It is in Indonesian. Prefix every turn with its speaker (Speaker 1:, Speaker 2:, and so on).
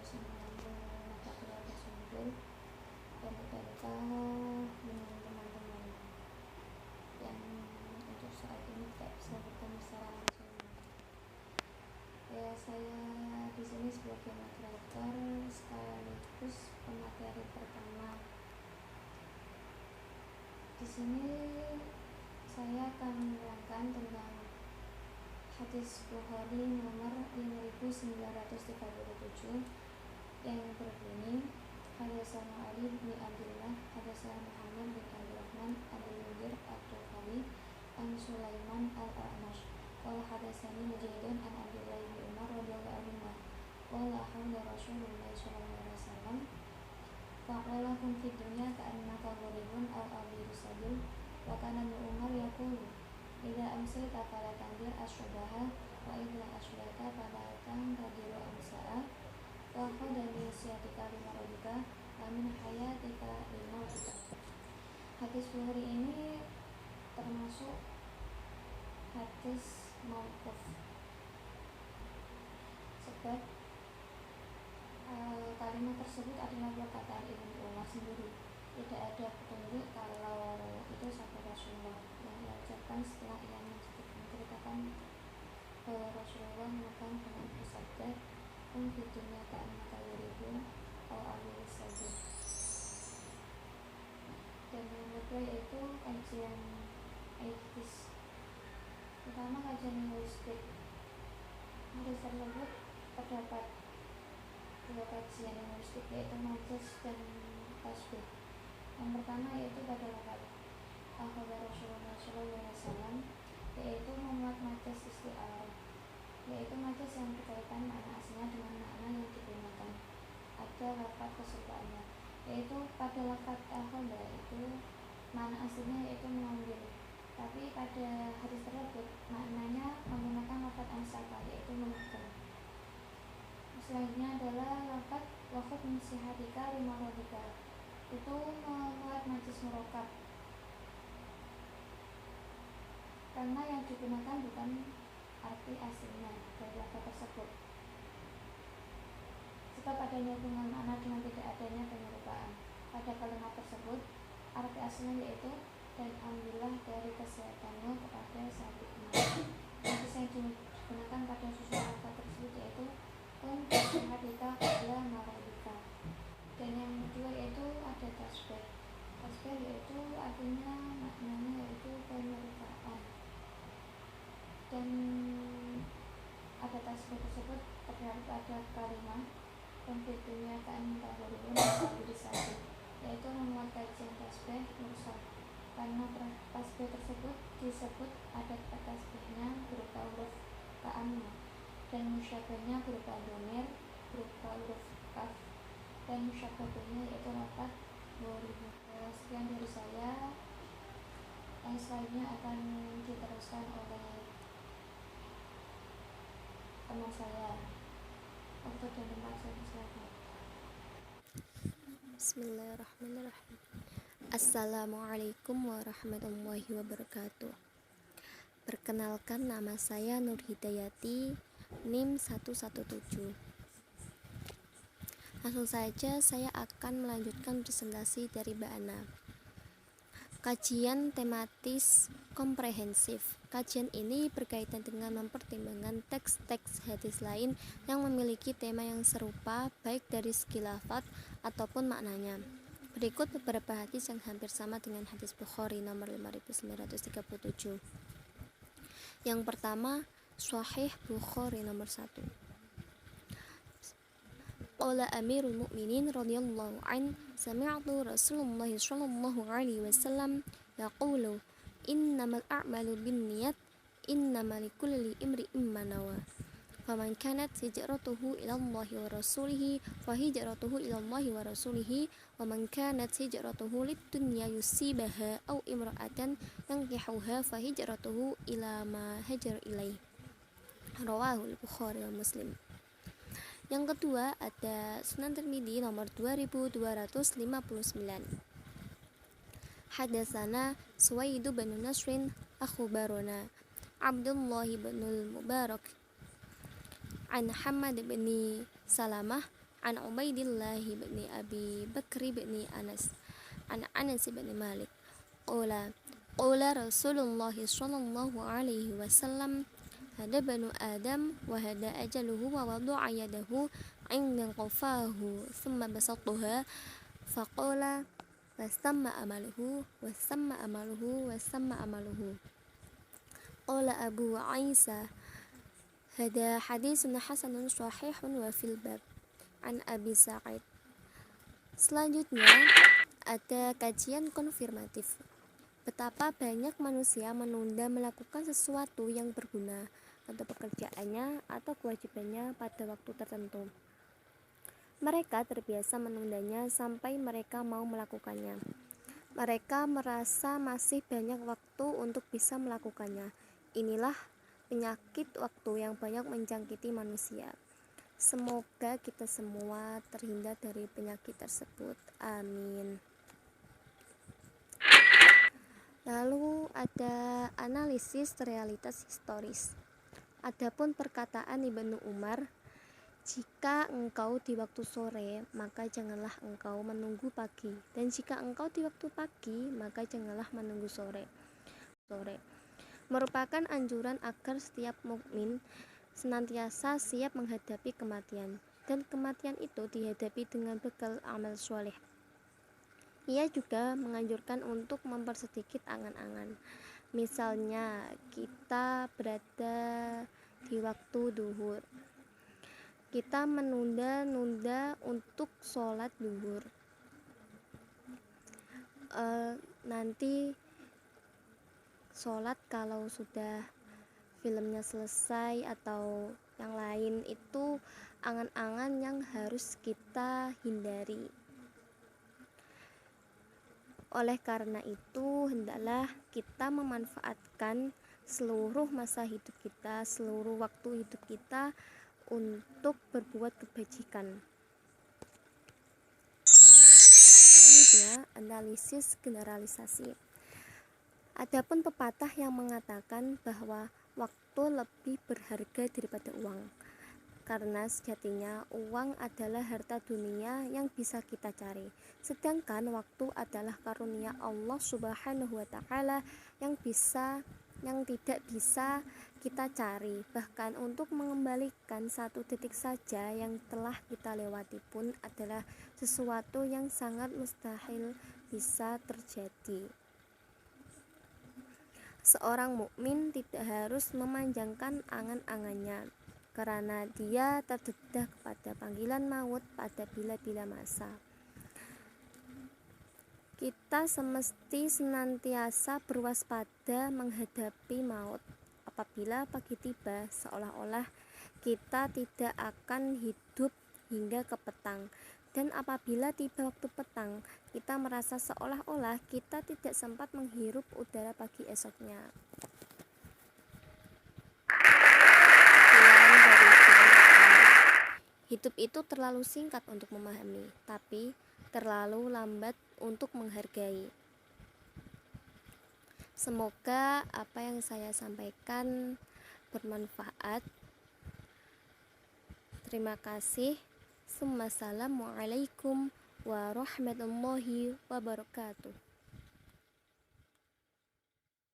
Speaker 1: terus menyambung mata kuliah tersebut dan kita dengan teman-teman yang untuk saat ini tidak bisa bertemu secara langsung. Ya, saya di sini sebagai moderator sekaligus pemateri pertama. Di sini saya akan menerangkan tentang hadis Bukhari nomor 5937 yang berbunyi: Hadatsana Ali bin Abdullah, hadatsana Muhammad bin Abdurrahman al-Munzir at-Tukhari, an Sulaiman al-A'mash, qala hadatsani Mujahidun an Abdullah bin Umar radhiyallahu anhu, qala hawla Rasulullah sallallahu alaihi wasallam, faqala kum fid dunya ka'annaka gharibun aw abiru sabil, wa kana Umar yaqulu idza amsayta fala tanzir asbaha wa idza asbahta fala tanzir amsaa wa khudh min siyatika limaradika wa min hayatika limautika. Hadis Bukhari ini termasuk hadis mauquf, sebab kalimat tersebut adalah perkataan Ibnu Umar sendiri. Tidak ada petunjuk kalau itu sabda Rasulullah yang diucapkan setelah ia menceritakan bahwa Rasulullah mengatakan dengan bersabda, "Fid dunya ka'annaka gharibun aw abiru sabil." Dan yang kedua yaitu kajian etis, pertama kajian linguistik. Hadis tersebut terdapat dua kajian linguistik, yaitu majaz dan tasbih. Yang pertama yaitu pada lafaz akhbar Rasulullah SAW, yaitu memuat majaz isti'arah, yaitu majaz yang berkaitan makna aslinya dengan makna yang digunakan. Ada lafaz kesertaannya, yaitu pada lafaz akhbar itu makna aslinya yaitu mengambil, tapi pada hadis tersebut maknanya menggunakan lafaz ansaka, yaitu memegang. Selanjutnya adalah lafaz waqad min sihatika limaradika, itu memuat majaz murakkab karena yang digunakan bukan arti aslinya dari lafaz tersebut, sebab adanya hubungan makna dengan tidak adanya penyerupaan pada kalimat tersebut. Arti aslinya yaitu dan ambillah dari kesehatanmu kepada sakitmu. Majaz yang digunakan pada susunan lafaz tersebut yaitu kun hadika qabla maradika. Dan yang kedua yaitu ada tasbih. Tasbih yaitu artinya maknanya yaitu penyerupaan. Dan ada tasbih tersebut terdapat pada kalimat konfitunya kan tabarun disabih, yaitu memuat kajian tasbih mursal karena tasbih tersebut disebut ada tasbihnya berupa huruf ka'anna dan musyabahnya berupa domir berupa huruf kaf dan musyabahnya yaitu lafaz ghoribu. Sekian dari saya, yang selanjutnya akan diteruskan oleh teman saya. Waktu dan tempat saya silakan.
Speaker 2: Bismillahirrahmanirrahim. Assalamualaikum warahmatullahi wabarakatuh. Perkenalkan, nama saya Nur Hidayati, NIM 117. Langsung saja saya akan melanjutkan presentasi dari Mbak Ana. Kajian tematis komprehensif. Kajian ini berkaitan dengan mempertimbangkan teks-teks hadis lain yang memiliki tema yang serupa baik dari segi lafaz ataupun maknanya. Berikut beberapa hadis yang hampir sama dengan hadis Bukhari nomor 5937. Yang pertama, Sahih Bukhari nomor 1. Qala Amirul Mukminin radhiyallahu an, sami'tu Rasulullah sallallahu alaihi wasallam yaqulu, innamal a'malu binniyat, innamal likulli imri'in ma nawa. Faman kanat hijratuhu ila Allahi wa rasulihi fa hijratuhu ila Allahi wa rasulihi, wa man kanat hijratuhu lid-dunya yusibaha aw imra'atan yankihuha fa hijratuhu ila ma hajar ilaih. Rawahul Bukhari wa Muslim. Yang kedua ada Sunan Tirmidzi nomor 2259. Hadatsana Suwaid bin Nasrin akhbarana Abdullah bin Mubarak an Hamad bin Salamah an Ubaidillah bin Abi Bakri bin Anas an Anas bin Malik qala qala Rasulullah sallallahu alaihi wasallam hada banu Adam wa hada ajaluhu wa wada'a yadahu 'inda qafahu thumma basataha faqala wasamma amaluhu wasamma amaluhu wasamma amaluhu. Qala Abu Isa hada hadisun hasanun sahihun wa fil bab an Abi Sa'id. Selanjutnya ada kajian konfirmatif. Betapa banyak manusia menunda melakukan sesuatu yang berguna atau pekerjaannya atau kewajibannya pada waktu tertentu. Mereka terbiasa menundanya sampai mereka mau melakukannya. Mereka merasa masih banyak waktu untuk bisa melakukannya. Inilah penyakit waktu yang banyak menjangkiti manusia. Semoga kita semua terhindar dari penyakit tersebut. Amin. Lalu ada analisis realitas historis. Adapun perkataan Ibnu Umar, jika engkau di waktu sore, maka janganlah engkau menunggu pagi, dan jika engkau di waktu pagi, maka janganlah menunggu sore. Merupakan anjuran agar setiap mukmin senantiasa siap menghadapi kematian, dan kematian itu dihadapi dengan bekal amal soleh. Ia juga menganjurkan untuk mempersedikit angan-angan. Misalnya kita berada di waktu duhur, kita menunda-nunda untuk sholat duhur. Nanti sholat kalau sudah filmnya selesai atau yang lain, itu angan-angan yang harus kita hindari. Oleh karena itu, hendaklah kita memanfaatkan seluruh masa hidup kita, seluruh waktu hidup kita untuk berbuat kebajikan. Selanjutnya, analisis generalisasi. Adapun pepatah yang mengatakan bahwa waktu lebih berharga daripada uang, karena sejatinya uang adalah harta dunia yang bisa kita cari, sedangkan waktu adalah karunia Allah Subhanahu wa Ta'ala yang tidak bisa kita cari. Bahkan untuk mengembalikan satu detik saja yang telah kita lewati pun adalah sesuatu yang sangat mustahil bisa terjadi. Seorang mukmin tidak harus memanjangkan angan-angannya, karena dia terdedah kepada panggilan maut pada bila-bila masa. Kita semesti senantiasa berwaspada menghadapi maut. Apabila pagi tiba, seolah-olah kita tidak akan hidup hingga ke petang. Dan apabila tiba waktu petang, kita merasa seolah-olah kita tidak sempat menghirup udara pagi esoknya. Hidup itu terlalu singkat untuk memahami, tapi terlalu lambat untuk menghargai. Semoga apa yang saya sampaikan bermanfaat. Terima kasih. Assalamualaikum warahmatullahi wabarakatuh.